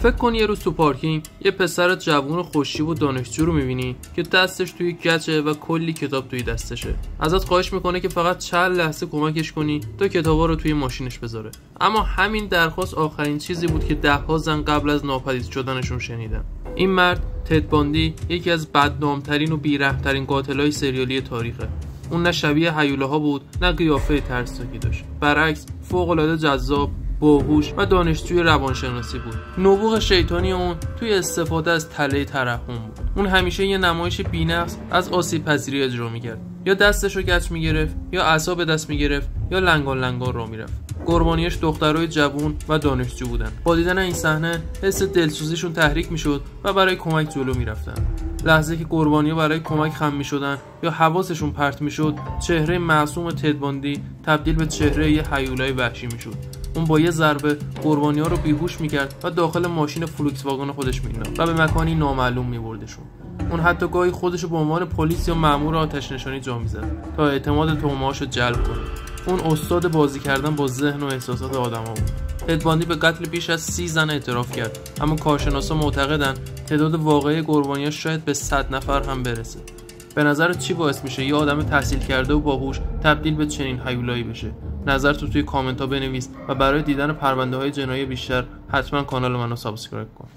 فکر کن یه روز تو پارکینگ یه پسر جوون خوش‌تیپ و دانشجو رو می‌بینی که دستش توی گچه و کلی کتاب توی دستشه. ازت خواهش میکنه که فقط چند لحظه کمکش کنی تا کتابا رو توی ماشینش بذاره. اما همین درخواست آخرین چیزی بود که ده‌ها زن قبل از ناپدید شدنشون شنیدن. این مرد تد باندی یکی از بدنام‌ترین و بی‌رحم‌ترین قاتلای سریالی تاریخه. اون نه شبیه هیولاها بود، نه قیافه ترسناکی داشت. برعکس فوق‌العاده جذاب، باهوش و دانشجوی روانشناسی بود. نبوغ شیطانی اون توی استفاده از تله ترحم بود. اون همیشه یه نمایش بی‌نقص از آسیب پذیری اجرا می‌کرد. یا دستشو گچ می‌گرفت، یا عصا به دست می‌گرفت، یا لنگان لنگان راه می‌رفت. قربانیاش دخترای جوون و دانشجو بودن. با دیدن این صحنه حس دلسوزیشون تحریک می‌شد و برای کمک جلو می‌رفتن. لحظه که قربانی‌ها برای کمک خم می‌شدن یا حواسشون پرت می‌شد، چهره معصوم تد باندی تبدیل به چهره یه هیولای وحشی می‌شد. اون با یه ضربه قربانی‌ها رو بیهوش می‌کرد و داخل ماشین فولکس واگن خودش می‌انداخت و به مکانی نامعلوم می‌بردشون. اون حتی گاهی خودش رو به عنوان پلیس یا مأمور آتش نشانی جا می‌زد تا اعتماد طغمه‌هاش رو جلب کنه. اون استاد بازی کردن با ذهن و احساسات آدم‌ها بود. تد باندی به قتل بیش از 30 زن اعتراف کرد، اما کارشناسا معتقدن تعداد واقعی قربانی‌ها شاید به 100 نفر هم برسه. به نظرت چی باعث میشه یه آدم تحصیل کرده و باهوش تبدیل به چنین هیولایی بشه؟ نظرت رو توی کامنت ها بنویس و برای دیدن پرونده‌های جنایی بیشتر حتما کانال منو سابسکرایب کن.